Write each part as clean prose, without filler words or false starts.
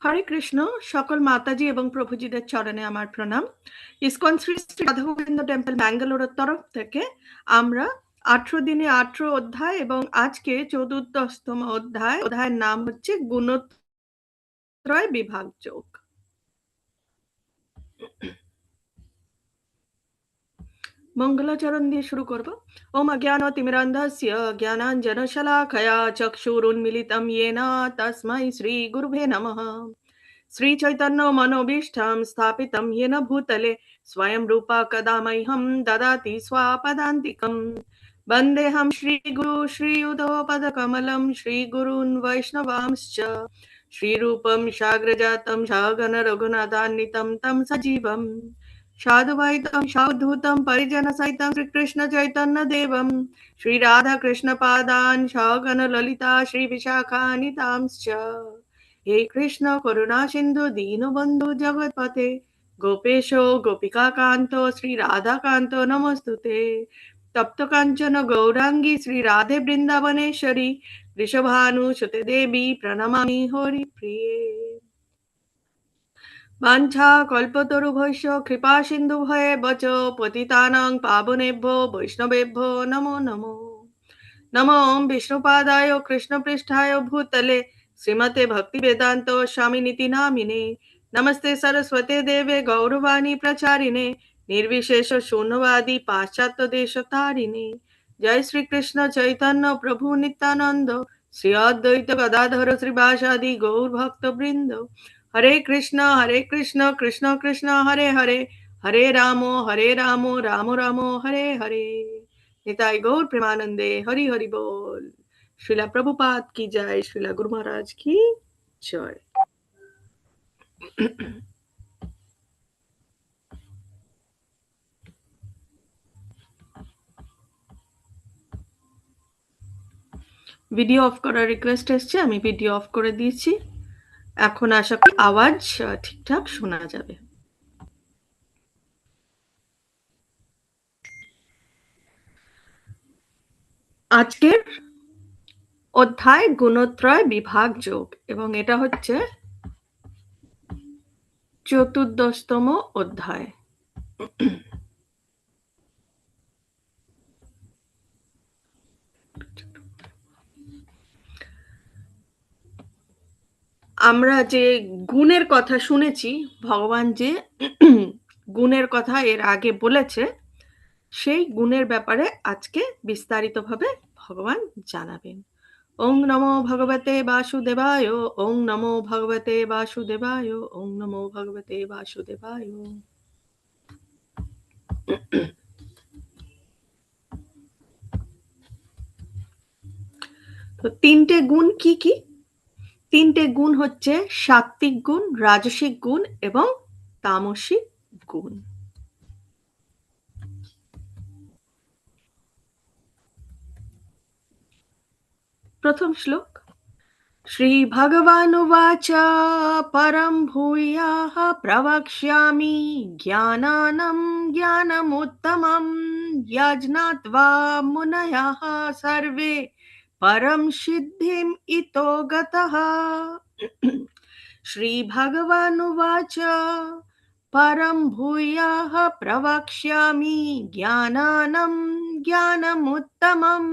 হরে কৃষ্ণ। সকল মাতাজি এবং প্রভুজিদের চরণে আমার প্রণাম। ইসকন শ্রী শ্রী রাধা গোবিন্দ টেম্পল ব্যাঙ্গালোরের তরফ থেকে আমরা 18 দিনে 18 অধ্যায় এবং আজকে 14তম অধ্যায়ের নাম হচ্ছে গুণত্রয় বিভাগ যোগ। মঙ্গলাচরণ দিয়ে শুরু করব। ওম অজ্ঞানতিমিরান্ধস্য জ্ঞানাঞ্জনশলাকয়া চক্ষুরুন্মিলিতং येन তস্मै শ্রী গুরুভে নমঃ। श्रीचैतन्य मनोभीष्टं स्थापितं येन भूतले स्वयं रूपा कदा मह्यं ददाति स्वापदान्तिकम्। वन्देऽहं श्रीगुरु श्रीयुतपदकमलं श्रीगुरून् वैष्णवांश्च श्रीरूपं साग्रजातं सागन रघुनाथान्वितं तं सजीवम् साधुवैतं सावधूतं परिजनसहितं श्रीकृष्णचैतन्यदेवं श्रीराधाकृष्णपादान् सागन ललिता श्रीविशाखान्वितांश्च। हे कृष्ण करुणा सिंधु दीनबंधु जगतपते गोपेशो गोपिका कांतो श्री राधा कांतो नमस्तुते। तप्त कांचन गौरांगी श्री राधे वृंदावनेश्वरी वृषभानुसुते देवी प्रणमामि हरि प्रिये। वाञ्छा कल्पतरुभ्यश्च कृपा सिन्धुभये वच पतितानां पावनेभ्यो वैष्णवेभ्यो नमो नमो। नमो विष्णुपादाय कृष्णपृष्ठाय भूतले श्रीमते भक्ति वेदांत स्वामिनिति नामिने। नमस्ते सरस्वते देवे गौरवाणी प्रचारिणे निर्विशेष शून्यवादी पाश्चात्य देशतारिणे। जय श्री कृष्ण चैतन्य प्रभु नित्यानंद श्री अद्वैत गदाधर श्रीवासादि गौर भक्त वृंद। हरे कृष्ण कृष्ण कृष्ण हरे हरे हरे राम राम राम हरे हरे। निताई गौर प्रेमानंदे हरि हरि बोल। श्रीला प्रभुपाद की जय, श्रीला गुरु महाराज की जय। ভিডিও অফ করার রিকোয়েস্ট এসেছে, আমি ভিডিও অফ করে দিয়েছি। এখন আশা করি আওয়াজ ঠিকঠাক শোনা যাবে। আজকের অধ্যায় গুণত্রয় বিভাগ যোগ এবং এটা হচ্ছে 14তম অধ্যায়। আমরা যে গুণের কথা শুনেছি, ভগবান যে গুণের কথা এর আগে বলেছে, সেই গুণের ব্যাপারে আজকে বিস্তারিতভাবে ভগবান জানাবেন। ওং নমো ভগবতে বাসুদেবায়, ওং নমো ভগবতে বাসুদেবায়, ওং নমো ভগবতে বাসুদেবায়। তো তিনটে গুণ কি কি? তিনটে গুণ হচ্ছে সাত্ত্বিক গুণ, রাজসিক গুণ এবং তামসিক গুণ। প্রথম শ্লোক। শ্রী ভগবানুবাচ পরম ভূয়াঃ প্রবক্ষ্যামি জ্ঞানানাং জ্ঞানমুত্তমং যজ্ঞাত্বা মুনয়ঃ সর্বে परम सिद्धिम इतो गतः। श्री भगवानुवाच परम भूयाः प्रवक्ष्यामि ज्ञानानां ज्ञानमुत्तमं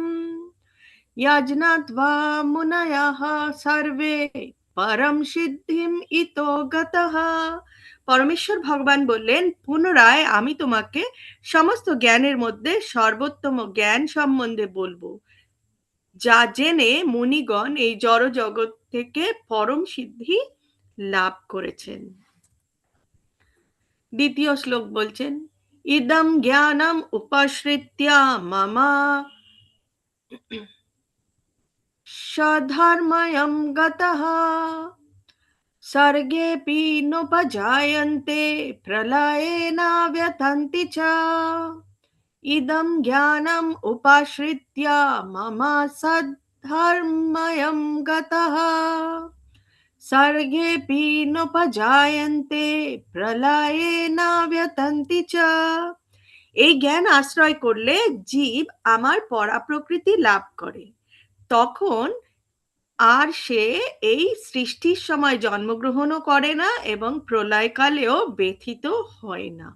यज्ञात्वा मुनयः सर्वे परम सिद्धिम इतो गतः। পরমেশ্বর ভগবান বললেন, পুনরায় আমি তোমাকে সমস্ত জ্ঞানের মধ্যে সর্বোত্তম জ্ঞান সম্বন্ধে বলবো, যা জেনে মুনিগণ এই জড় জগৎ থেকে পরম সিদ্ধি লাভ করেছেন। দ্বিতীয় শ্লোক বলছেন, ইদম জ্ঞানম উপাশ্রিত্য মামা স্বধর্ময়ং গতঃ सर्गेऽपि नोपजायन्ते प्रलये न व्यथन्ति च इदं ज्ञानम् उपाश्रित्य मम सद्धर्मयं गतः सर्गेऽपि नोपजायन्ते प्रलये न व्यथन्ति च। এই জ্ঞান আশ্রয় করলে জীব আমার পরাপ্রকৃতি লাভ করে, তখন আর সে এই সৃষ্টির সময় জন্মগ্রহণও করে না এবং প্রলয়কালেও ব্যথিত হয় না।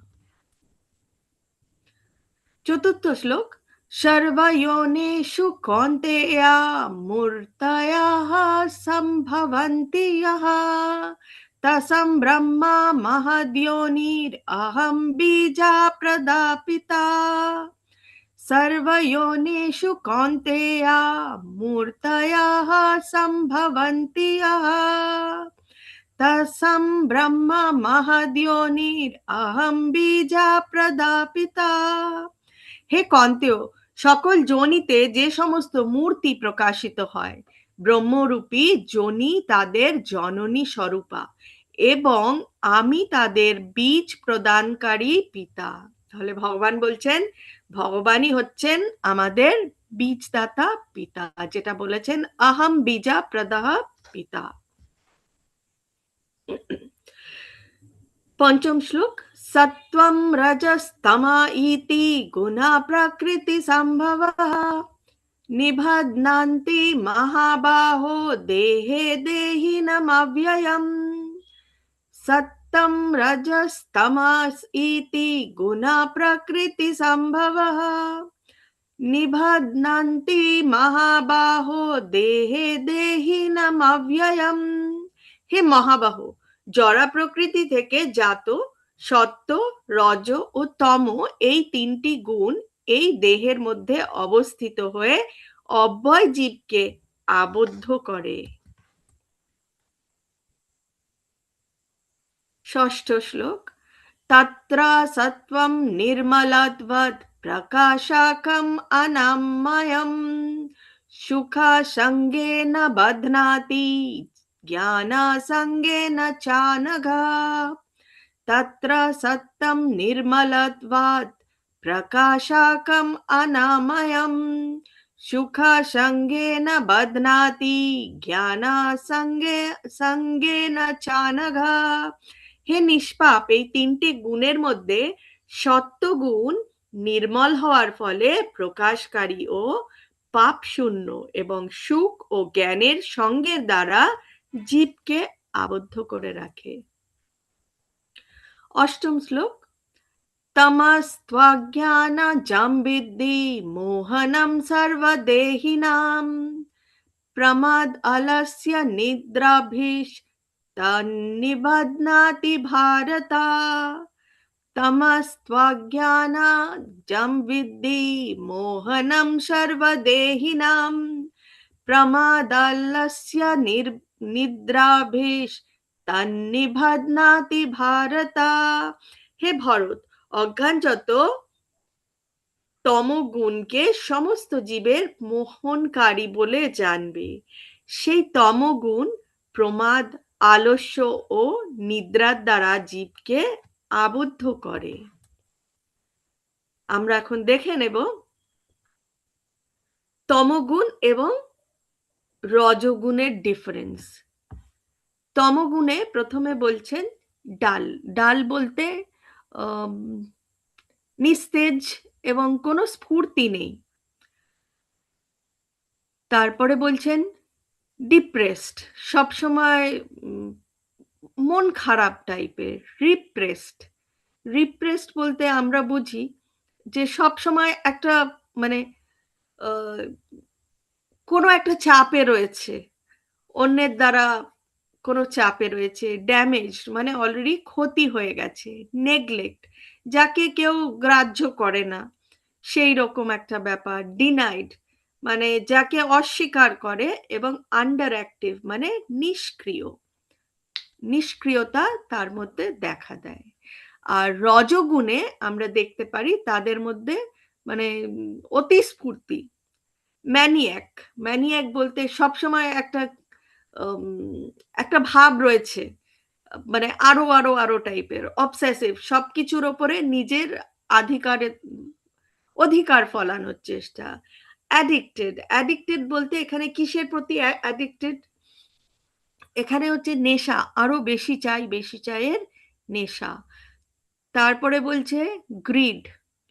চতুর্থ শ্লোক, সর্বয়োনিষু কৌন্তেয়া মূর্তয়ঃ সম্ভবন্তি ইয়ঃ তস্য ব্রহ্মা মহদ্যোনির অহং বীজা প্রদাপিতা। सर्वयोनिषु कौन्तेया मूर्तयः सम्भवन्ति यः तस्सं ब्रह्म महद्योनिर अहं बीजा प्रदापिता। হে কন্তেয়, সকল যোনিতে যে সমস্ত মূর্তি প্রকাশিত হয়, ব্রহ্মরূপী যোনি তাদের জননী স্বরূপা এবং আমি তাদের বীজ প্রদানকারী পিতা। তাহলে ভগবান বলছেন ভগবানই হচ্ছেন আমাদের বীজদাতা পিতা, যেটা বলেছেন অহম বীজা প্রদাহ পিতা। পঞ্চম শ্লোক, সত্ত্বম রজস্তম ইতি গুণা প্রকৃতি সম্ভবঃ নিবধ্নান্তি মহাবাহো দেহে দেহিনমব্যয়ম। সত্যম রজস্তমস ইতি গুণা প্রকৃতি সম্ভবঃ নিবধ্নান্তি মহাবাহো দেহে দেহিনমব্যয়ম। হে মহাবাহ, জড়া প্রকৃতি থেকে জাত সত্য, রজ ও তম এই তিনটি গুণ এই দেহের মধ্যে অবস্থিত হয়ে অব্যয় জীবকে আবদ্ধ করে। ষষ্ঠ শ্লোক, তত্র সত্ত্বম নির্মলত্বৎ প্রকাশকম অনাময়ম সুখসঙ্গেন বধ্নাতি জ্ঞানসঙ্গেন চানঘ। তত্র সত্ত্বম নির্মলত্বৎ প্রকাশকম অনাময়ম সুখসঙ্গেন বধ্নাতি জ্ঞানসঙ্গেন চানঘ। হে নিষ্পাপ, এই তিনটি গুণের মধ্যে সত্ত্বগুণ নির্মল হওয়ার ফলে প্রকাশকারী ও পাপ শূন্য এবং সুখ ও জ্ঞানের সঙ্গের দ্বারা জীবকে আবদ্ধ করে রাখে। অষ্টম শ্লোক, তমস্ত্বজ্ঞানজং বিদ্ধি মোহনম সর্বদেহিনাম প্রমাদ আলস্য নিদ্রাভিষ তন্নিবধ্নাতি ভারত। তমস্ত্বজ্ঞানজং বিদ্ধি মোহনম সর্বদেহিনাম প্রমাদালস্য নিদ্রাভিষ তন্নিবধ্নাতি ভারত। হে ভরত, অজ্ঞান যত তমগুণকে সমস্ত জীবের মোহনকারী বলে জানবে, সেই তমগুণ প্রমাদ, আলস্য ও নিদ্রার দ্বারা জীবকে আবদ্ধ করে। আমরা এখন দেখে নেব তমগুণ এবং রজগুণের ডিফারেন্স। তমগুণে প্রথমে বলছেন ডাল, ডাল বলতে নিস্তেজ এবং কোনো স্ফূর্তি নেই। তারপরে বলছেন ডিপ্রেসড, সবসময় মন খারাপ টাইপের। রিপ্রেসড, রিপ্রেসড বলতে আমরা বুঝি যে সবসময় একটা মানে কোনো একটা চাপে রয়েছে, অন্যের দ্বারা কোনো চাপে রয়েছে। ড্যামেজ মানে অলরেডি ক্ষতি হয়ে গেছে। নেগলেক্ট, যাকে কেউ গ্রাহ্য করে না, সেই রকম একটা ব্যাপার। ডিনাইড মানে যাকে অস্বীকার করে, এবং আন্ডার অ্যাক্টিভ মানে নিষ্ক্রিয়, নিষ্ক্রিয়তা তার মধ্যে দেখা দেয়। আর রজগুণে আমরা দেখতে পারি তাদের মধ্যে মানে অতিস্ফূর্তি, ম্যানিয়াক। ম্যানিয়াক বলতে সবসময় একটা একটা ভাব রয়েছে, মানে আরো আরো আরো টাইপের, অবসেসিভ, সবকিছুর ওপরে নিজের অধিকার ফলানোর চেষ্টা। অ্যাডিক্টেড, অ্যাডিক্টেড বলতে এখানে কিসের প্রতি অ্যাডিক্টেড? এখানে হচ্ছে নেশা, আরো বেশি চাই, বেশি চাইয়ের নেশা। তারপরে বলছে গ্রিড,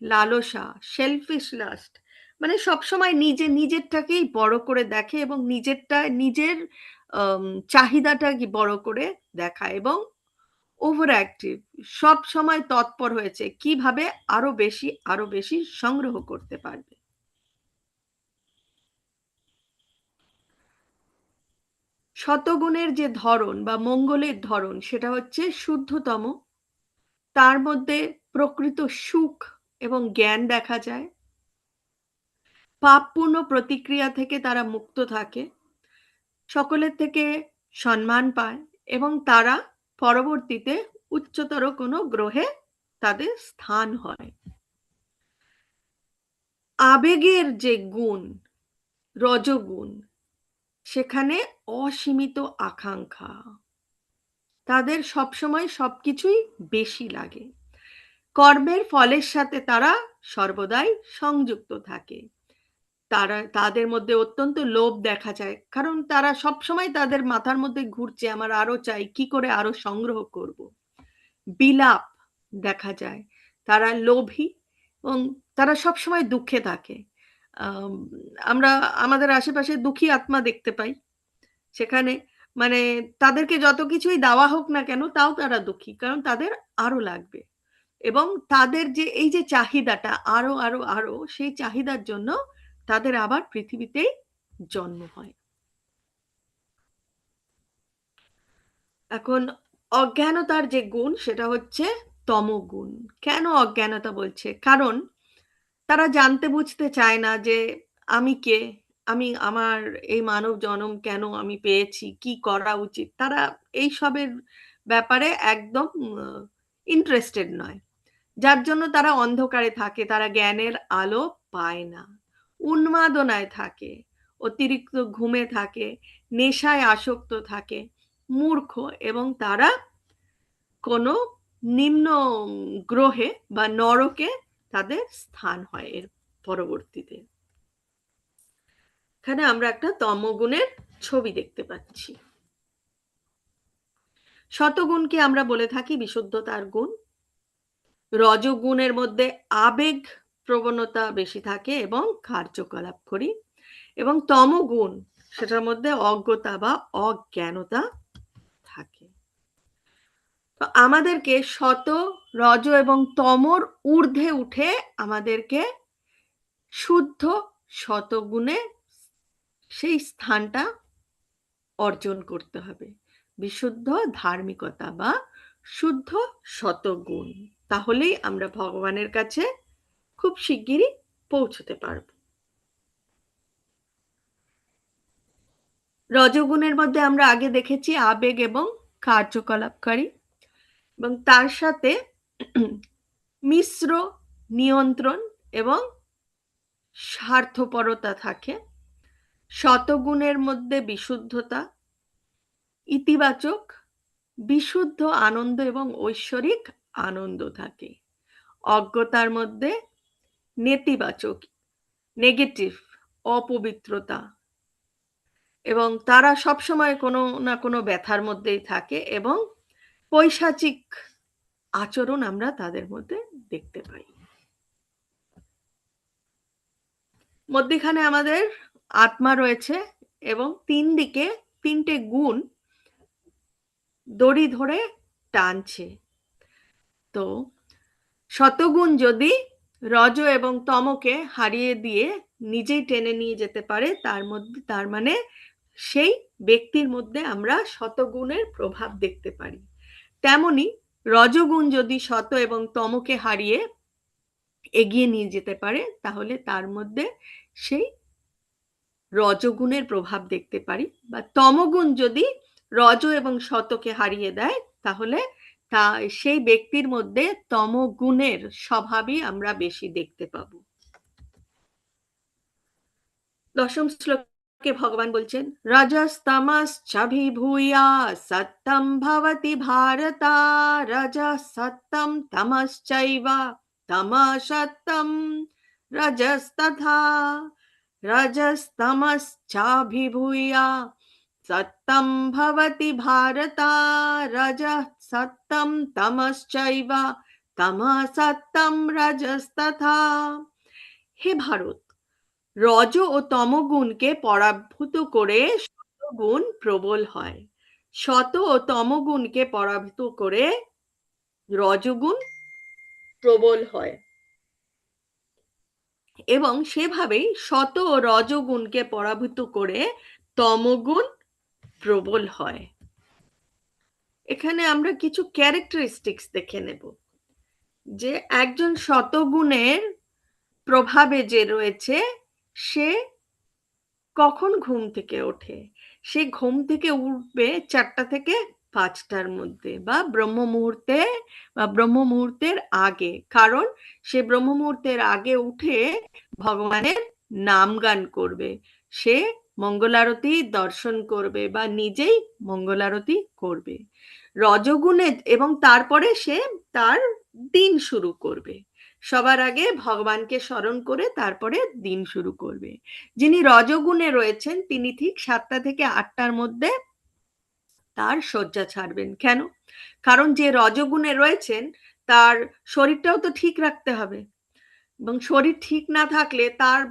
লালসা, সেলফিশ লাস্ট, মানে সবসময় নিজেরটাকেই বড় করে দেখে এবং নিজের আম চাহিদাটাকে বড় করে দেখা এবং ওভার অ্যাক্টিভ। সবসময় তৎপর হয়েছে কিভাবে আরো বেশি সংগ্রহ করতে পারবে। শতগুণের যে ধরন বা মঙ্গলের ধরন সেটা হচ্ছে শুদ্ধতম। তার মধ্যে প্রকৃত সুখ এবং জ্ঞান দেখা যায়। পাপপূর্ণ প্রতিক্রিয়া থেকে তারা মুক্ত থাকে। সকলের থেকে সম্মান পায় এবং তারা পরবর্তীতে উচ্চতর কোনো গ্রহে তাদের স্থান হয়। আবেগের যে গুণ, রজোগুণ, সেখানে অসীমিত আকাঙ্ক্ষা। তাদের সবসময় সবকিছুই বেশি লাগে। কর্মের ফলের সাথে তারা সর্বদাই সংযুক্ত থাকে। তাদের মধ্যে অত্যন্ত লোভ দেখা যায়। কারণ তারা সবসময় তাদের মাথার মধ্যে ঘুরছে আমার আরো চাই, কি করে আরো সংগ্রহ করব। বিলাপ দেখা যায়। তারা লোভী এবং তারা সবসময় দুঃখে থাকে। আম আমরা আমাদের আশেপাশে দুঃখী আত্মা দেখতে পাই। সেখানে মানে তাদেরকে যত কিছুই দেওয়া হোক না কেন তাও তারা দুঃখী। কারণ তাদের আরো লাগবে। এবং তাদের যে এই যে চাহিদাটা আরো সেই চাহিদার জন্য তাদের আবার পৃথিবীতেই জন্ম হয়। এখন অজ্ঞানতার যে গুণ সেটা হচ্ছে তমোগুণ। কেন অজ্ঞানতা বলছে? কারণ তারা জানতে বুঝতে চায় না যে আমি কে? আমার এই মানব জনম কেন আমি পেয়েছি? কি করা উচিত? তারা এইসবের ব্যাপারে একদম ইন্টারেস্টেড নয়। যার জন্য তারা অন্ধকারে থাকে, তারা জ্ঞানের আলো পায় না। উন্মাদনায় থাকে, অতিরিক্ত ঘুমে থাকে, নেশায় আসক্ত থাকে, মূর্খ এবং তারা কোনো নিম্ন গ্রহে বা নরকে তাদের স্থান হয় এর পরবর্তীতে। এখানে আমরা একটা তমগুণের ছবি দেখতে পাচ্ছি। শতগুণকে আমরা বলে থাকি বিশুদ্ধতার গুণ। রজগুণের মধ্যে আবেগ প্রবণতা বেশি থাকে এবং কার্যকলাপ করি এবং তমগুণ সেটার মধ্যে অজ্ঞতা বা অজ্ঞানতা থাকে। তো আমাদেরকে শত, রজ এবং তমর ঊর্ধ্বে উঠে আমাদেরকে শুদ্ধ শতগুণে সেই স্থানটা অর্জন করতে হবে। বিশুদ্ধ ধার্মিকতা বা শুদ্ধ শতগুণ। তাহলেই আমরা ভগবানের কাছে খুব শিগগিরই পৌঁছতে পারব। রজগুণের মধ্যে আমরা আগে দেখেছি আবেগ এবং কার্যকলাপকারী এবং তার সাথে মিশ্র নিয়ন্ত্রণ এবং স্বার্থপরতা থাকে। শতগুণের মধ্যে বিশুদ্ধতা, ইতিবাচক, বিশুদ্ধ আনন্দ এবং ঐশ্বরিক আনন্দ থাকে। অজ্ঞতার মধ্যে নেতিবাচক, নেগেটিভ, অপবিত্রতা এবং তারা সবসময় কোনো না কোনো ব্যথার মধ্যেই থাকে এবং পৈশাচিক আচরণ আমরা তাদের মধ্যে দেখতে পাই। মধ্যিখানে আমাদের আত্মা রয়েছে এবং তিন দিকে তিনটে গুণ দড়ি ধরে টানছে। তো শতগুণ যদি রজ এবং তমকে হারিয়ে দিয়ে নিজেই টেনে নিয়ে যেতে পারে তার মানে সেই ব্যক্তির মধ্যে আমরা শতগুণের প্রভাব দেখতে পারি। তেমনি রজগুণ যদি শত এবং তমকে হারিয়ে এগিয়ে নিয়ে যেতে পারে তাহলে তার মধ্যে সেই রজগুণের প্রভাব দেখতে পারি বা তমগুণ যদি রজ এবং শতকে হারিয়ে দেয় তাহলে সেই ব্যক্তির মধ্যে তমগুণের স্বভাবই আমরা বেশি দেখতে পাবো। দশম শ্লোকে ভগবান বলছেন রজস্তমশ্চাভিভূয়া সত্যম ভবতি ভারতা রজসত্যম তমশ্চৈব তমসত্যম রজস্তথা रजस्तमश्चाभिभूया सत्यं भवति भारता रजः सत्यं तमश्चैव तमः सत्यं रजस्तथा। হে ভারত, রজ ও তমগুণকে পরাভূত করে সতগুণ প্রবল হয়। শত ও তমগুণকে পরাভূত করে রজগুণ প্রবল হয় এবং সেভাবেই শত ও রজগুণকে পরাভূত করে তমগুণ প্রবল হয়। এখানে আমরা কিছু ক্যারেক্টারিস্টিক্স দেখে নেব যে একজন শতগুণের প্রভাবে যে রয়েছে সে কখন ঘুম থেকে ওঠে। সে ঘুম থেকে উঠবে 4টা থেকে 5টার মধ্যে বা ব্রহ্ম মুহূর্তে বা ব্রহ্ম মুহূর্তের আগে, কারণ সে ব্রহ্ম মুহূর্তের আগে উঠে ভগবানের নাম গান করবে, সে মঙ্গলারতি দর্শন করবে বা নিজেই মঙ্গলারতি করবে রজগুণে, এবং তারপরে সে তার দিন শুরু করবে। সবার আগে ভগবানকে স্মরণ করে তারপরে দিন শুরু করবে। যিনি রজগুণে রয়েছেন তিনি ঠিক 7টা থেকে 8টার মধ্যে তার শয্যা ছাড়বেন। কেন? কারণ যে রজগুণে রয়েছেন তার শরীরটাও তো ঠিক রাখতে হবে, এবং শরীর ঠিক না থাকলে তার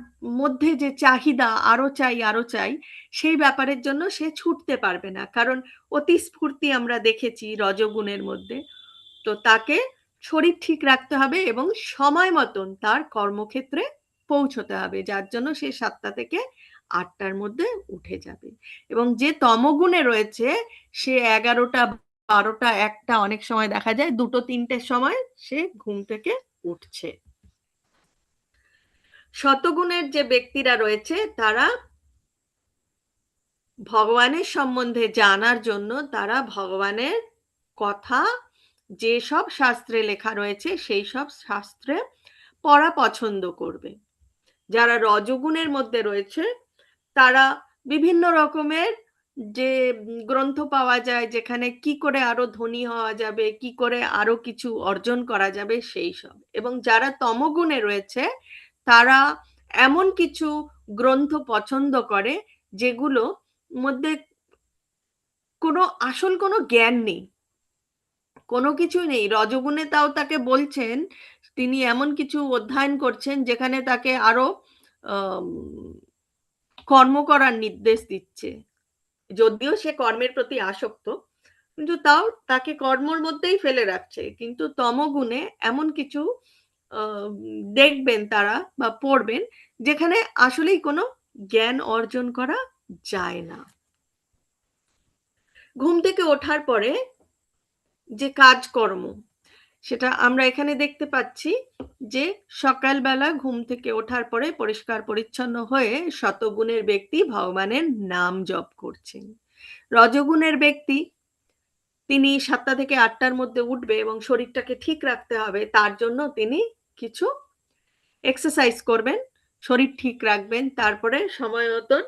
মধ্যে যে চাহিদা আরো চাই আরো চাই, সেই ব্যাপারের জন্য সে ছুটতে পারবে না, কারণ অতি স্ফূর্তি আমরা দেখেছি রজগুণের মধ্যে। তো তাকে শরীর ঠিক রাখতে হবে এবং সময় মতন তার কর্মক্ষেত্রে পৌঁছতে হবে, যার জন্য সে 7টা থেকে 8টার মধ্যে উঠে যাবে। এবং যে তমগুণে রয়েছে সে 11টা 12টা 1টা, অনেক সময় দেখা যায় 2টো 3টের সময় সে ঘুম থেকে উঠছে। শতগুণের যে ব্যক্তিরা রয়েছে তারা ভগবানের সম্বন্ধে জানার জন্য তারা ভগবানের কথা যেসব শাস্ত্রে লেখা রয়েছে সেই সব শাস্ত্রে পড়া পছন্দ করবে। যারা রজগুণের মধ্যে রয়েছে তারা বিভিন্ন রকমের যে গ্রন্থ পাওয়া যায় যেখানে কি করে আরো ধনী হওয়া যাবে, কি করে আরো কিছু অর্জন করা যাবে সেই সব। এবং যারা তমগুণে রয়েছে তারা এমন কিছু গ্রন্থ পছন্দ করে যেগুলো মধ্যে কোনো আসল কোনো জ্ঞান নেই, কোনো কিছুই নেই। রজগুণে তাও তাকে বলছেন, তিনি এমন কিছু অধ্যয়ন করছেন যেখানে তাকে আরো আম, কর্ম করার নির্দেশ দিচ্ছে, যদিও সে কর্মের প্রতি আসক্ত, কিন্তু তাও তাকে কর্মর মধ্যেই ফেলে রাখছে। কিন্তু তমগুণে এমন কিছু আহ, দেখবেন তারা বা পড়বেন যেখানে আসলেই কোনো জ্ঞান অর্জন করা যায় না। ঘুম থেকে ওঠার পরে যে কাজকর্ম, সেটা আমরা এখানে দেখতে পাচ্ছি যে সকালবেলা ঘুম থেকে ওঠার পরে পরিষ্কার পরিচ্ছন্ন হয়ে শতগুণের ব্যক্তি ভগবানের নাম জপ করছেন। রজগুণের ব্যক্তি তিনি 7টা থেকে 8টার মধ্যে উঠবে এবং শরীরটাকে ঠিক রাখতে হবে, তার জন্য তিনি কিছু এক্সারসাইজ করবেন, শরীর ঠিক রাখবেন, তারপরে সময় মতন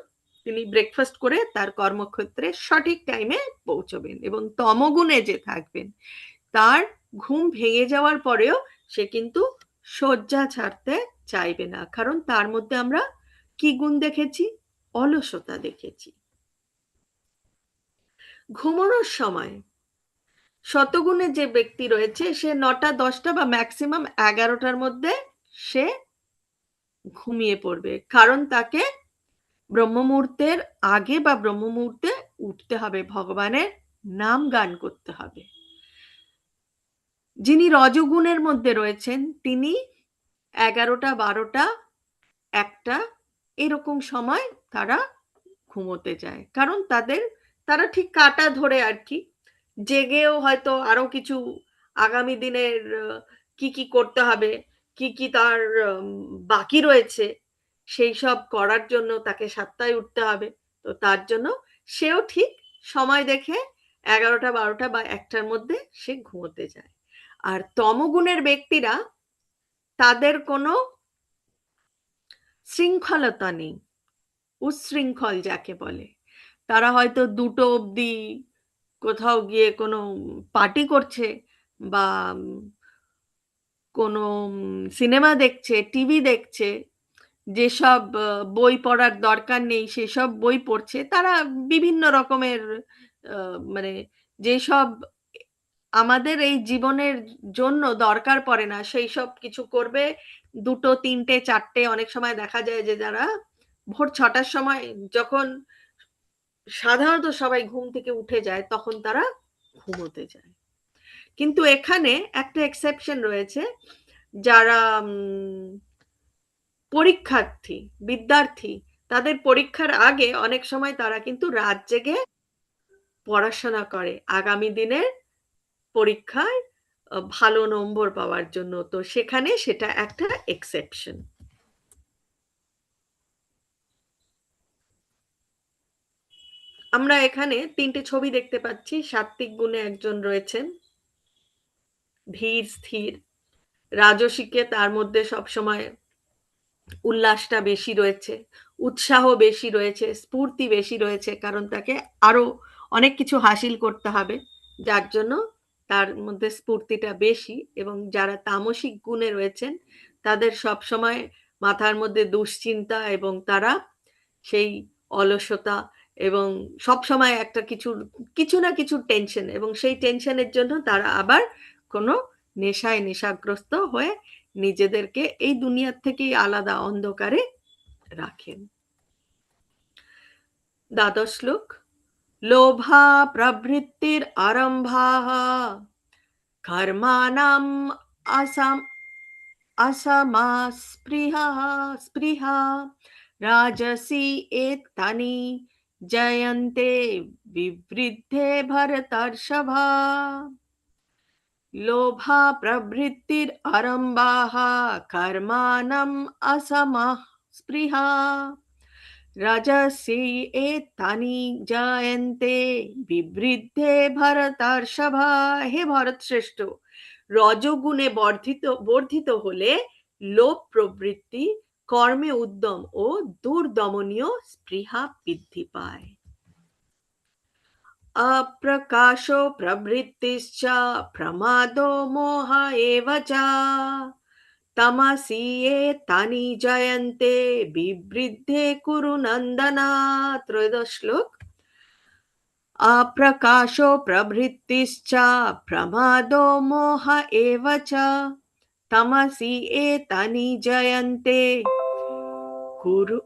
তিনি ব্রেকফাস্ট করে তার কর্মক্ষেত্রে সঠিক টাইমে পৌঁছবেন। এবং তমগুণে যে থাকবেন তার ঘুম ভেঙে যাওয়ার পরেও সে কিন্তু শয্যা ছাড়তে চাইবে না, কারণ তার মধ্যে আমরা কি গুণ দেখেছি? অলসতা দেখেছি। ঘুমানোর সময় শতগুণে যে ব্যক্তি রয়েছে সে 9টা 10টা বা ম্যাক্সিমাম 11টার মধ্যে সে ঘুমিয়ে পড়বে, কারণ তাকে ব্রহ্ম মুহূর্তের আগে বা ব্রহ্ম মুহূর্তে উঠতে হবে, ভগবানের নাম গান করতে হবে। যিনি রজগুণের মধ্যে রয়েছেন তিনি 11টা 12টা 1টা এরকম সময় তারা ঘুমোতে যায়, কারণ তারা ঠিক কাটা ধরে আর কি, জেগেও হয়তো আরো কিছু আগামী দিনের কি কি করতে হবে, কি কি তার বাকি রয়েছে সেই সব করার জন্য তাকে 7টায় উঠতে হবে। তো তার জন্য সেও ঠিক সময় দেখে 11টা 12টা বা 1টার মধ্যে সে ঘুমোতে যায়। আর তমগুণের ব্যক্তিরা তাদের কোনো শৃঙ্খলতা নেই, উচ্ছৃঙ্খল যাকে বলে। তারা হয়তো 2টো অবধি কোথাও গিয়ে কোনো পার্টি করছে বা কোনো সিনেমা দেখছে, টিভি দেখছে, যেসব বই পড়ার দরকার নেই সেসব বই পড়ছে। তারা বিভিন্ন রকমের মানে যেসব আমাদের এই জীবনের জন্য দরকার পড়ে না সেইসব কিছু করবে। ২টো, ৩টে, ৪টে অনেক সময় দেখা যায় যে যারা ভোর ৬টার সময় যখন সাধারণত সবাই ঘুম থেকে উঠে যায় তখন তারা ঘুমোতে যায়। কিন্তু এখানে একটা এক্সেপশন রয়েছে, যারা পরীক্ষার্থী, বিদ্যার্থী, তাদের পরীক্ষার আগে অনেক সময় তারা কিন্তু রাত জেগে পড়াশোনা করে আগামী দিনের পরীক্ষায় ভালো নম্বর পাওয়ার জন্য। তো সেখানে সেটা একটা এক্সেপশন। আমরা এখানে ৩টে ছবি দেখতে পাচ্ছি। সাত্ত্বিক গুণে একজন রয়েছেন, ধীর স্থির। রাজসিকে তার মধ্যে সবসময় উল্লাসটা বেশি রয়েছে, উৎসাহ বেশি রয়েছে, স্ফূর্তি বেশি রয়েছে, কারণ তাকে আরো অনেক কিছু হাসিল করতে হবে, যার জন্য তার মধ্যে স্ফূর্তিটা বেশি। এবং যারা তামসিক গুণে রয়েছেন তাদের সব সময় মাথার মধ্যে দুশ্চিন্তা, এবং তারা সেই অলসতা, এবং সব সময় একটা কিছু না কিছু টেনশন, এবং সেই টেনশনের জন্য তারা আবার কোনো নেশাগ্রস্ত হয়ে নিজেদেরকে এই দুনিয়ার থেকেই আলাদা অন্ধকারে রাখেন। দ্বাদশ শ্লোক। লোভা প্রবৃত্তির আরম্ভাঃ কর্মাণাম আসাম असमास्पृहा स्पृहा राजसी एतानि जयन्ते विवृद्धे भरतर्षभा। लोभा प्रवृत्तिर आरम्भाः कर्माणम् असमः स्पृहा रजसी एतानि जयन्ते विवृद्धे भरतर्षभा। হে ভরত শ্রেষ্ঠ, রজগুণে বর্ধিত হলে লোভ প্রবৃত্তি, কর্মে উদ্যম ও দুর্দমনীয় স্পৃহা বৃদ্ধি পায়। अप्रकाशो प्रवृत्तिश्च प्रमादो मोह एव च तमसि एतानि जयन्ते विवृद्धे कुरु नन्दन। त्रयोदश श्लोक। अप्रकाशो प्रवृत्तिश्च प्रमादो मोह एव च तमसि एतानि जयन्ते कुरु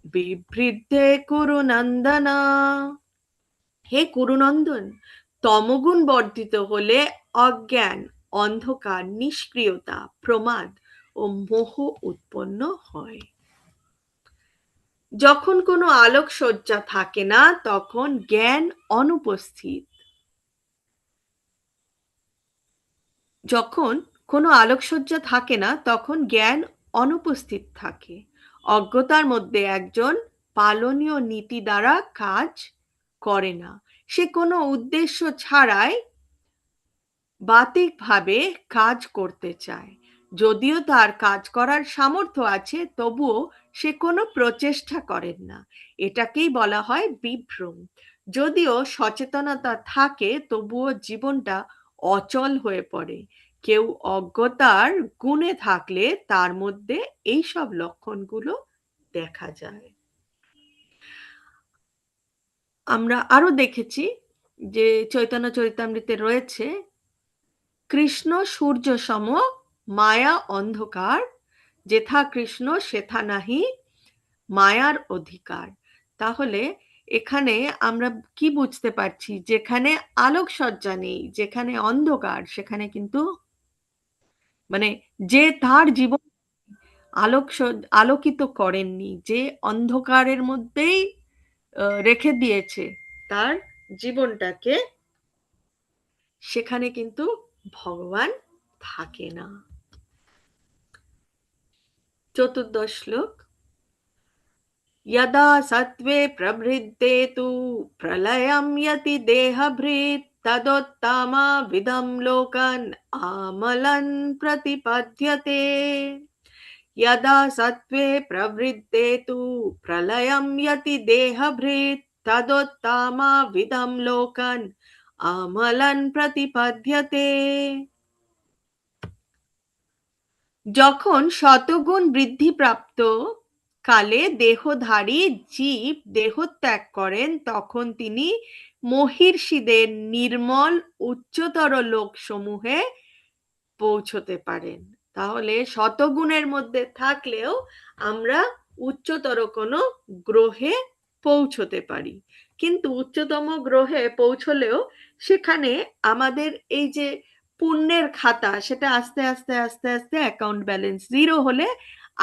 विवृद्धे कुरु नन्दन। হে কুরুনন্দন, তমগুণ বর্ধিত হলে অজ্ঞান, অন্ধকার, নিষ্ক্রিয়তা, প্রমাদ ও মোহ উৎপন্ন হয়। যখন কোনো আলোকসজ্জা থাকে না তখন জ্ঞান অনুপস্থিত। যখন কোনো আলোকসজ্জা থাকে না তখন জ্ঞান অনুপস্থিত থাকে। অজ্ঞতার মধ্যে একজন পালনীয় নীতি দ্বারা কাজ করে না। সে কোনো উদ্দেশ্য ছাড়াই বাতিকভাবে কাজ করতে চায়। যদিও তার কাজ করার সামর্থ্য আছে তবুও সে কোনো প্রচেষ্টা করেন না। এটাকেই বলা হয় বিভ্রম। যদিও সচেতনতা থাকে তবুও জীবনটা অচল হয়ে পড়ে। কেউ অজ্ঞতার গুণে থাকলে তার মধ্যে এইসব লক্ষণগুলো দেখা যায়। আমরা আরো দেখেছি যে চৈতন্য চরিতামৃতে রয়েছে, কৃষ্ণ সূর্য সম, মায়া অন্ধকার, যেথা কৃষ্ণ সেথা নাহি মায়ার অধিকার। তাহলে এখানে আমরা কি বুঝতে পারছি, যেখানে আলোকসজ্জা নেই, যেখানে অন্ধকার, সেখানে কিন্তু মানে যে তার জীবন আলোকিত করেননি, যে অন্ধকারের মধ্যেই রেখে দিয়েছে তার জীবনটাকে, সেখানে কিন্তু ভগবান থাকে না। চতুর্দশ শ্লোক। यदा सत्त्वे प्रवृद्धे तु प्रलयं यति देहभृत् तदोत्तमविदं लोकन् आमलन् प्रतिपद्यते। यदा सत्त्वे प्रवृद्धे तु प्रलयं यति देहभृत् तदोत्तमविदं लोकन् आमलन् प्रतिपद्यते। যখন শতগুণ বৃদ্ধিপ্রাপ্ত কালে দেহধারী জীব দেহত্যাগ করেন, তখন তিনি মহর্ষিদের নির্মল উচ্চতর লোকসমূহে পৌঁছতে পারেন। তাহলে শতগুণের মধ্যে থাকলেও আমরা উচ্চতর কোনো গ্রহে পৌঁছতে পারি, কিন্তু উচ্চতম গ্রহে পৌঁছলেও সেখানে আমাদের এই যে পুণ্যের খাতা, সেটা আস্তে আস্তে আস্তে আস্তে অ্যাকাউন্ট ব্যালেন্স জিরো হলে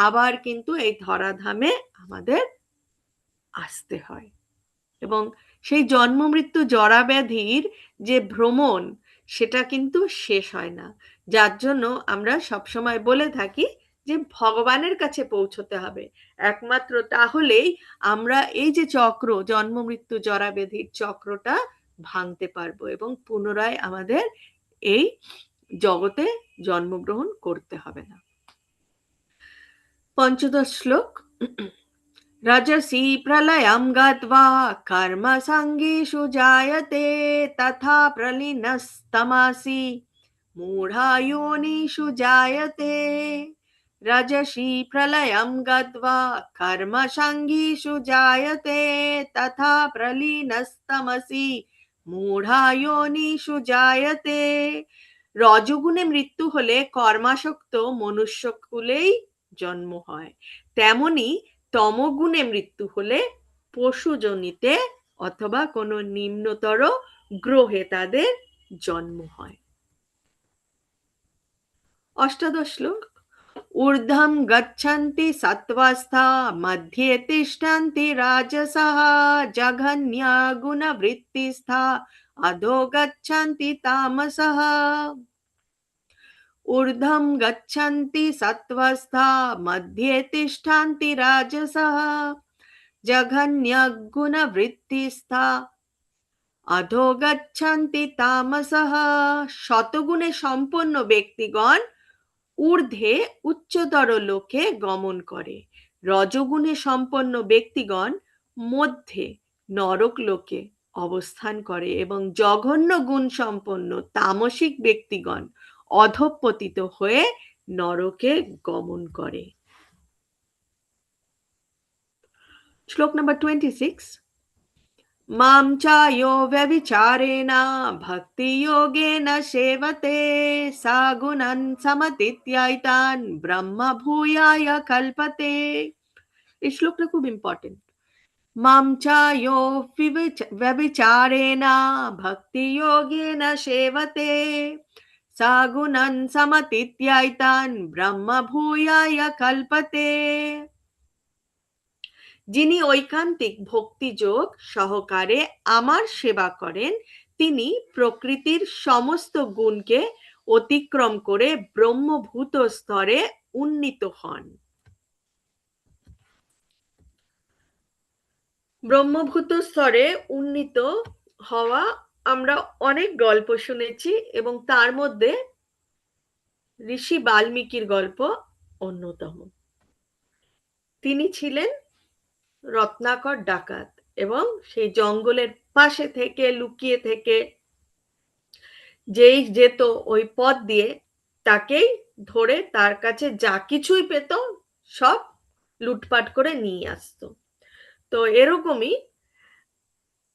আবার কিন্তু এই ধরাধামে আমাদের আসতে হয়। এবং সেই জন্ম মৃত্যু জরা ব্যাধির যে ভ্রমণ, সেটা কিন্তু শেষ হয় না। যার জন্য আমরা সবসময় বলে থাকি যে ভগবানের কাছে পৌঁছতে হবে, একমাত্র তাহলেই আমরা এই যে চক্র, জন্ম মৃত্যু জরা ব্যাধির চক্রটা ভাঙতে পারবো এবং পুনরায় আমাদের এই জগতে জন্মগ্রহণ করতে হবে না। পঞ্চদশ শ্লোক। रजसि प्रलयं गत्वा कर्मसङ्गीषु जायते तथा प्रलीनस्तमसि मूढायोनिषु जायते। रजसि प्रलयं गत्वा कर्मसङ्गीषु जायते तथा प्रलीनस्तमसि मूढायोनिषु जायते। রজগুণে মৃত্যু হলে কর্মাসক্ত মনুষ্যকুলেই জন্ম হয়, তেমনি তমগুণে মৃত্যু হলে পশু যোনিতে অথবা কোনো নিম্নতর গ্রহে তাদের জন্ম হয়। অষ্টাদশ শ্লোক। ঊর্ধ্বং গচ্ছন্তি সত্ত্বস্থা মধ্যে তিষ্ঠন্তি রাজসঃ জঘন্যা গুণবৃত্তিস্থা অধো গচ্ছন্তি তামসঃ। ঊর্ধ্বং গচ্ছন্তি সত্ত্বস্থা মধ্যে তিষ্ঠন্তি রাজসঃ জঘন্যা গুণবৃত্তিস্থা অধো গচ্ছন্তি তামসঃ। শতগুণে সম্পন্ন ব্যক্তিগণ ঊর্ধ্বে উচ্চতর লোকে গমন করে, রজগুণে সম্পন্ন ব্যক্তিগণ মধ্যে নরক লোকে অবস্থান করে এবং জঘন্য গুণ সম্পন্ন তামসিক ব্যক্তিগণ অধঃপতিত হয়ে নরকে গমন করে। শ্লোক নম্বর 26। মাম চায়ো ব্যভিচারেণ ভক্তি যোগেন সেবতে সা গুণান সমতিত্যৈতান ব্রহ্ম ভূয়ায় কল্পতে। এই শ্লোকটা খুব ইম্পর্টেন্ট। মাম চায়ো ব্যভিচারেণ ভক্তি যোগেন সেবতে সা গুণান সমতিত্যৈতান ব্রহ্ম ভূয়ায় কল্পতে। যিনি ঐকান্তিক ভক্তিযোগ সহকারে আমার সেবা করেন, তিনি প্রকৃতির সমস্ত গুণকে অতিক্রম করে ব্রহ্মভূত স্তরে উন্নীত হন। ব্রহ্মভূত স্তরে উন্নীত হওয়া আমরা অনেক গল্প শুনেছি এবং তার মধ্যে ঋষি বাল্মীকির গল্প অন্যতম। তিনি ছিলেন রত্নাকর ডাকাত এবং সেই জঙ্গলের পাশে থেকে লুকিয়ে থেকে যেই যেত ওই পথ দিয়ে তাকেই ধরে তার কাছে যা কিছুই পেত সব লুটপাট করে নিয়ে আসতো। তো এরকমই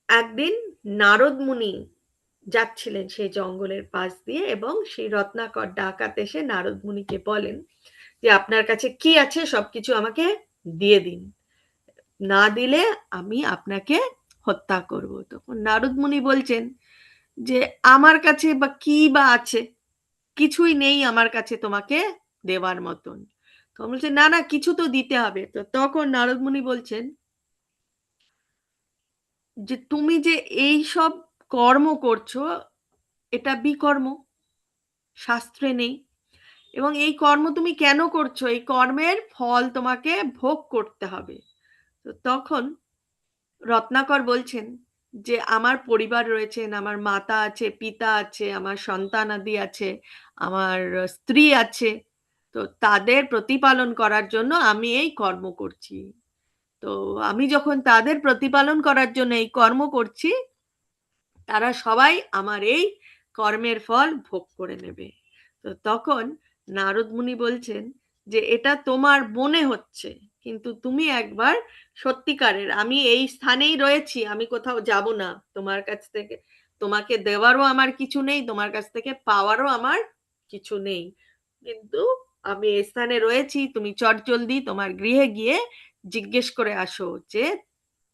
একদিন নারদ মুনি যাচ্ছিলেন সেই জঙ্গলের পাশ দিয়ে এবং সেই রত্নাকর ডাকাত এসে নারদ মুনিকে বলেন যে আপনার কাছে কি আছে সবকিছু আমাকে দিয়ে দিন, না দিলে আমি আপনাকে হত্যা করব। তখন নারদ মুনি বলছেন যে আমার কাছে বা কি বা আছে, কিছুই নেই আমার কাছে তোমাকে দেওয়ার মতন। তো বলছে না না, কিছু তো দিতে হবে। তো তখন নারদ মুনি বলছেন যে তুমি যে এই সব কর্ম করছো এটা বিকর্ম, শাস্ত্রে নেই, এবং এই কর্ম তুমি কেন করছো, এই কর্মের ফল তোমাকে ভোগ করতে হবে। তো তখন রত্নাকর বলছেন যে আমার পরিবার রয়েছেন, আমার মাতা আছে, পিতা আছে, আমার সন্তানাদি আছে, আমার স্ত্রী আছে, তো তাদের প্রতিপালন করার জন্য আমি এই কর্ম করছি। তো আমি যখন তাদের প্রতিপালন করার জন্য এই কর্ম করছি, তারা সবাই আমার এই কর্মের ফল ভোগ করে নেবে। তো তখন নারদ মুনি বলছেন যে এটা তোমার মনে হচ্ছে, কিন্তু তুমি একবার সত্যিকারের, আমি এই স্থানেই রয়েছি, আমি কোথাও যাব না তোমার কাছ থেকে, তোমাকে দেওয়ারও আমার কিছু নেই, তোমার কাছ থেকে পাওয়ারও আমার কিছু নেই, কিন্তু আমি এই স্থানে রয়েছি, তুমি চটজলদি তোমার গৃহে গিয়ে জিজ্ঞেস করে আসো যে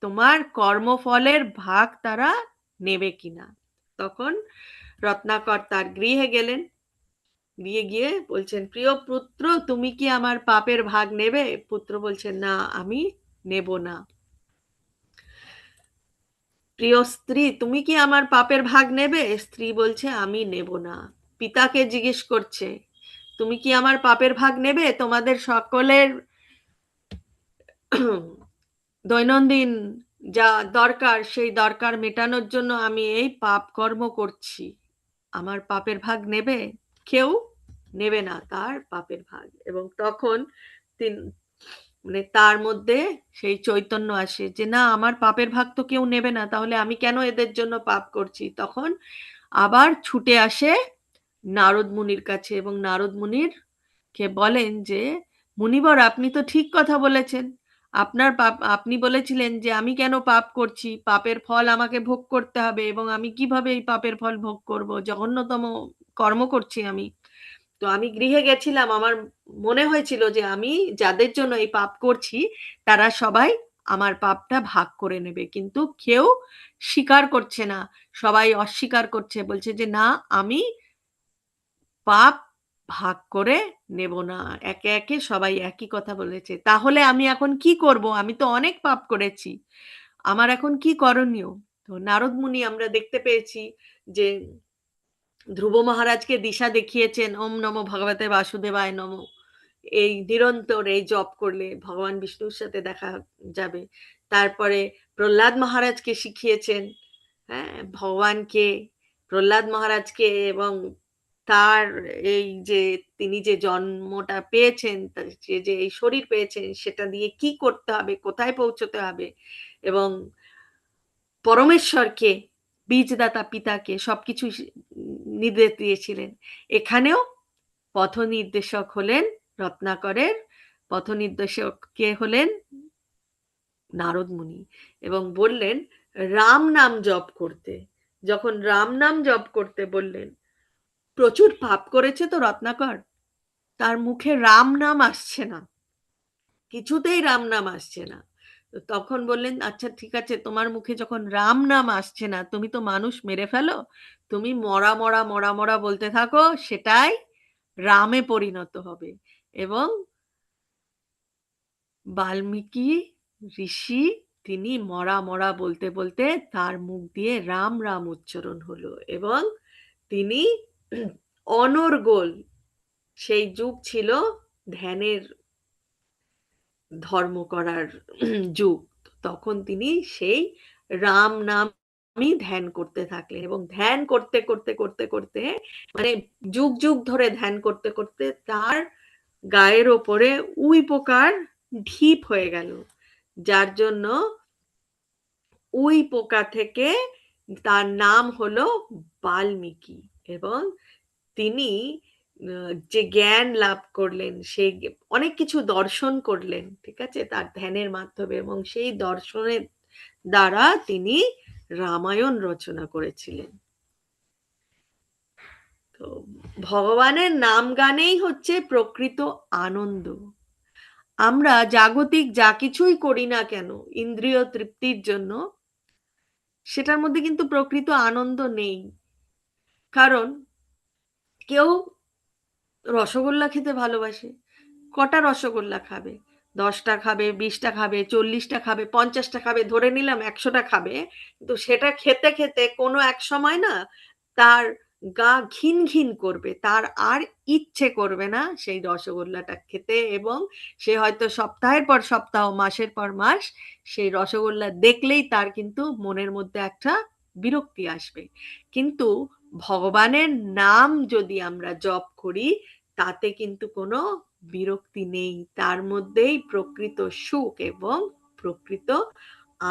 তোমার কর্মফলের ভাগ তারা নেবে কিনা। তখন রত্নাকর তার গৃহে গেলেন, দিয়ে গিয়ে বলছেন, প্রিয় পুত্র, তুমি কি আমার পাপের ভাগ নেবে? পুত্র বলছেন, না, আমি নেব না। প্রিয় স্ত্রী, তুমি কি আমার পাপের ভাগ নেবে? স্ত্রী বলছে, আমি নেব না। পিতাকে জিজ্ঞেস করছে, তুমি কি আমার পাপের ভাগ নেবে? তোমাদের সকলের দৈনন্দিন যা দরকার, সেই দরকার মেটানোর জন্য আমি এই পাপ কর্ম করছি, আমার পাপের ভাগ নেবে? কেউ নেবে না তার পাপের ভাগ। এবং তখন তিনি, মানে তার মধ্যে সেই চৈতন্য আসে যে না, আমার পাপের ভাগ তো কেউ নেবে না, তাহলে আমি কেন এদের জন্য পাপ করছি। তখন আবার ছুটে আসে নারদ মুনির কাছে, এবং নারদ মুনির কে বলেন যে, মুনিবর, আপনি তো ঠিক কথা বলেছেন, আপনার পাপ, আপনি বলেছিলেন যে আমি কেন পাপ করছি, পাপের ফল আমাকে ভোগ করতে হবে, এবং আমি কিভাবে এই পাপের ফল ভোগ করব, জঘন্যতম কর্ম করছি আমি। তো আমি গৃহে গেছিলাম, আমার মনে হয়েছিল যে আমি যাদের জন্য এই পাপ করছি তারা সবাই আমার পাপটা ভাগ করে নেবে, কিন্তু কেউ স্বীকার করছে না, সবাই অস্বীকার করছে, বলছে যে না, আমি পাপ ভাগ করে নেব না। একে একে সবাই একই কথা বলেছে। তাহলে আমি এখন কি করব? আমি তো অনেক পাপ করেছি, আমার এখন কি করণীয়? তো নারদ মুনি আমরা দেখতে পেয়েছি যে ধ্রুব মহারাজকে দিশা দেখিয়েছেন, ওম নমো ভগবতে বাসুদেবায় নমো, এই নিরন্তর এই জপ করলে ভগবান বিষ্ণুর সাথে দেখা যাবে। তারপরে প্রহ্লাদ মহারাজকে শিখিয়েছেন, হ্যাঁ, ভগবানকে, প্রহ্লাদ মহারাজকে, এবং তার এই যে তিনি যে জন্মটা পেয়েছেন, সে যে এই শরীর পেয়েছেন, সেটা দিয়ে কি করতে হবে, কোথায় পৌঁছতে হবে, এবং পরমেশ্বরকে, বীজদাতা পিতাকে সবকিছু নির্দেশ দিয়েছিলেন। এখানেও পথ নির্দেশক হলেন রত্নাকরের, পথ নির্দেশক কে হলেন? নারদ মুনি। এবং বললেন রাম নাম জপ করতে। যখন রাম নাম জপ করতে বললেন, প্রচুর পাপ করেছে তো রত্নাকর, তার মুখে রাম নাম আসছে না, কিছুতেই রাম নাম আসছে না। তো তখন বললেন, আচ্ছা ঠিক আছে, তোমার মুখে যখন রাম নাম আসছে না, তুমি তো মানুষ মেরে ফেলো, তুমি মরা মরা মরা মরা বলতে থাকো, সেটাই রামে পরিণত হবে। এবং বাল্মীকি ঋষি, তিনি মরা মরা বলতে বলতে তার মুখ দিয়ে রাম রাম উচ্চারণ হলো, এবং তিনি অনর্গল, সেই যুগ ছিল ধ্যানের, ধর্ম করার যুগ, তখন তিনি সেই রাম নামই ধ্যান করতে থাকলেন, এবং ধ্যান করতে করতে করতে করতে, মানে যুগ যুগ ধরে ধ্যান করতে করতে তার গায়ের ওপরে উই পোকার ঢিপ হয়ে গেল, যার জন্য উই পোকা থেকে তার নাম হলো বাল্মীকি। এবং তিনি যে জ্ঞান লাভ করলেন, সেই অনেক কিছু দর্শন করলেন, ঠিক আছে, তার ধ্যানের মাধ্যমে, এবং সেই দর্শনের দ্বারা তিনি রামায়ণ রচনা করেছিলেন। তো ভগবানের নাম গানেই হচ্ছে প্রকৃত আনন্দ। আমরা জাগতিক যা কিছুই করি না কেন ইন্দ্রিয় তৃপ্তির জন্য, সেটার মধ্যে কিন্তু প্রকৃত আনন্দ নেই। কারণ কেউ রসগোল্লা খেতে ভালোবাসে, কটা রসগোল্লা খাবে? 10টা খাবে, 20টা খাবে, 40টা খাবে, 50টা খাবে, ধরে নিলাম 100টা খাবে। কিন্তু সেটা খেতে খেতে কোনো এক সময় না তার গা ঘিন ঘিন করবে, তার আর ইচ্ছে করবে না সেই রসগোল্লাটা খেতে, এবং সে হয়তো সপ্তাহের পর সপ্তাহ, মাসের পর মাস সেই রসগোল্লা দেখলেই তার কিন্তু মনের মধ্যে একটা বিরক্তি আসবে। কিন্তু ভগবানের নাম যদি আমরা জপ করি, তাতে কিন্তু কোনো বিরক্তি নেই, তার মধ্যেই প্রকৃত সুখ এবং প্রকৃত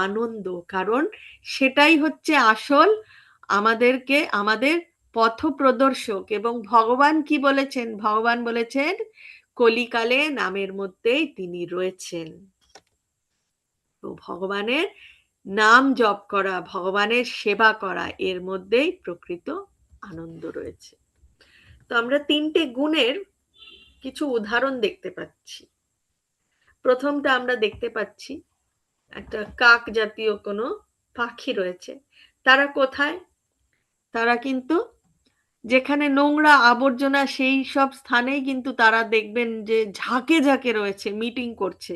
আনন্দ। কারণ সেটাই হচ্ছে আসল আমাদেরকে, আমাদের পথ প্রদর্শক। এবং ভগবান কি বলেছেন? ভগবান বলেছেন, কলিকালে নামের মধ্যেই তিনি রয়েছেন। তো ভগবানের নাম জপ করা, ভগবানের সেবা করা, এর মধ্যেই প্রকৃত আনন্দ রয়েছে। তো আমরা তিনটে গুণের কিছু উদাহরণ দেখতে পাচ্ছি। প্রথমটা আমরা দেখতে পাচ্ছি একটা কাক জাতীয় কোনো পাখি রয়েছে। তারা কোথায়? তারা কিন্তু যেখানে নোংরা আবর্জনা সেই সব স্থানেই কিন্তু তারা দেখবেন যে ঝাঁকে ঝাঁকে রয়েছে, মিটিং করছে।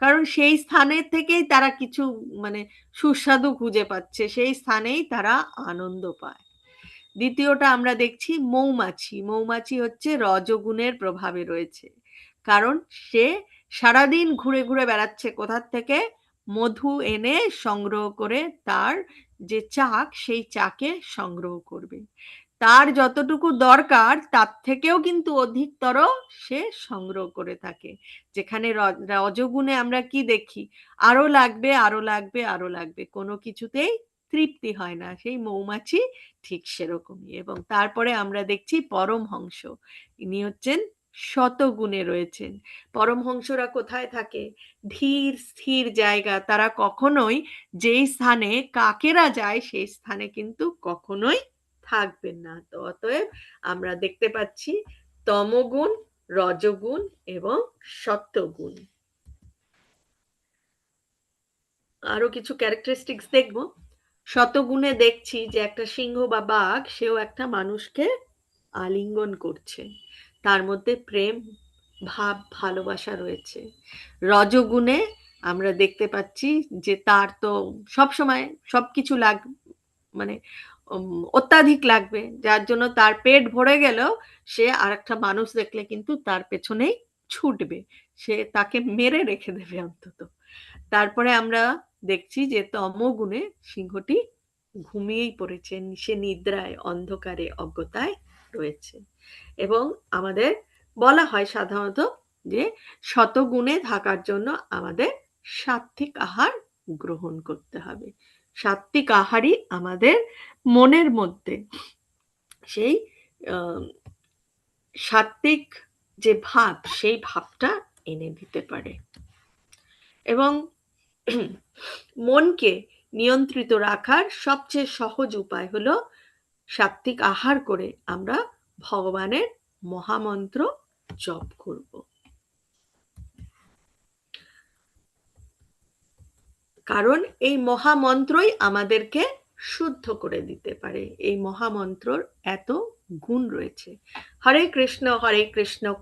কারণ সেই স্থানের থেকেই তারা কিছু মানে সুস্বাদু খুঁজে পাচ্ছে, সেই স্থানেই তারা আনন্দ পায়। দ্বিতীয়টা আমরা দেখছি মৌমাছি। মৌমাছি হচ্ছে রজগুণের প্রভাবে রয়েছে, কারণ সে সারাদিন ঘুরে ঘুরে বেড়াচ্ছে, কোথার থেকে মধু এনে সংগ্রহ করে তার যে চাক, সেই চাকে সংগ্রহ করবে। তার যতটুকু দরকার তার থেকেও কিন্তু অধিকতর সে সংগ্রহ করে থাকে। যেখানে রজগুণে আমরা কি দেখি? আরো লাগবে, আরো লাগবে, আরো লাগবে, কোনো কিছুতেই তৃপ্তি হয় না। সেই মৌমাছি ঠিক সেরকমই। এবং তারপরে আমরা দেখছি পরমহংস। ইনি হচ্ছেন শতগুণে রয়েছেন। পরমহংসরা কোথায় থাকে? ধীর স্থির জায়গা। তারা কখনোই যেই স্থানে কাকেরা যায় সেই স্থানে কিন্তু কখনোই থাকবেন না। তো অতএব আমরা দেখতে পাচ্ছি তমগুণ, রজগুণ এবং সত্যগুণ। আরো কিছু ক্যারেক্টারিস্টিক্স দেখবো। শতগুণে দেখছি যে একটা সিংহ বা বাঘ, সেও একটা মানুষকে আলিঙ্গন করছে, তার মধ্যে প্রেম ভাব, ভালোবাসা রয়েছে। রজগুণে আমরা দেখতে পাচ্ছি যে তার তো সবসময় সবকিছু মানে অত্যাধিক লাগবে, যার জন্য তার পেট ভরে গেলেও সে আর একটা মানুষ দেখলে কিন্তু তার পেছনেই ছুটবে, সে তাকে মেরে রেখে দেবে অন্তত। তারপরে আমরা দেখছি যে তমগুণে সিংহটি ঘুমিয়েই পড়েছে, সে নিদ্রায়, অন্ধকারে, অজ্ঞতায় রয়েছে। এবং আমাদের বলা হয় সাধারণত যে শতগুণে থাকার জন্য আমাদের সাত্ত্বিক আহার গ্রহণ করতে হবে। সাত্ত্বিক আহারই আমাদের মনের মধ্যে সেই সাত্ত্বিক যে ভাব, সেই ভাবটা এনে দিতে পারে। এবং মনকে নিয়ন্ত্রিত রাখার সবচেয়ে সহজ উপায় হলো সাত্ত্বিক আহার করে আমরা ভগবানের মহামন্ত্র জপ করব। কারণ এই মহামন্ত্রই আমাদেরকে শুদ্ধ করে দিতে পারে। এই মহামন্ত্রর এত গুণ রয়েছে। হরে কৃষ্ণ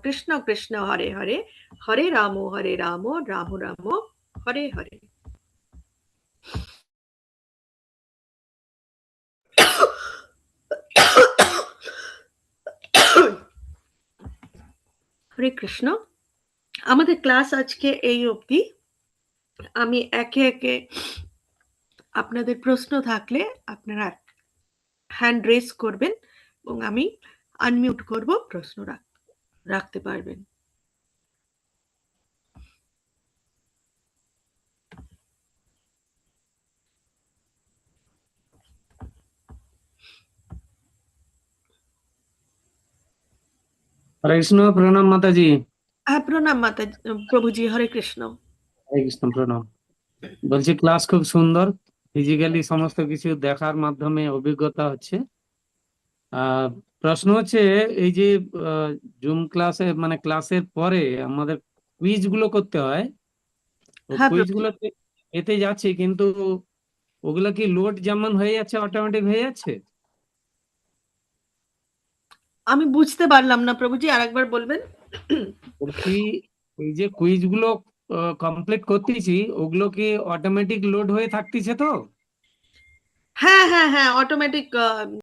কৃষ্ণ কৃষ্ণ হরে হরে, হরে রাম রাম রাম হরে হরে। হরে কৃষ্ণ। আমাদের ক্লাস আজকে এই অবধি। আমি একে একে আপনাদের প্রশ্ন থাকলে আপনারা হ্যান্ড রেজ করবেন এবং আমি আনমিউট করব, প্রশ্ন রাখতে পারবেন। হরে কৃষ্ণ, প্রণাম মাতাজি। হ্যাঁ, প্রণাম মাতা প্রভুজি, হরে কৃষ্ণ। হরে কৃষ্ণ, প্রণাম। বলছি ক্লাস খুব সুন্দর, ফিজিক্যালি সমস্ত কিছু দেখার মাধ্যমে অভিজ্ঞতা হচ্ছে। প্রশ্ন হচ্ছে এই যে জুম ক্লাসে মানে ক্লাসের পরে আমাদের কুইজ গুলো করতে হয়, ও হ্যাঁ কুইজ প্রভুজি, গুলো এতে যাচ্ছে, কিন্তু ওগুলো কি লোড যেমন হয়ে যাচ্ছে অটোমেটিক হয়ে যাচ্ছে? আমি বুঝতে পারলাম না প্রভুজি, আরেকবার বলবেন? বলছি এই যে কুইজ গুলো কমপ্লিট করতেছি, ওগুলো কি অটোমেটিক লোড হয়ে থাকতেছে তো? হ্যাঁ হ্যাঁ হ্যাঁ, অটোমেটিক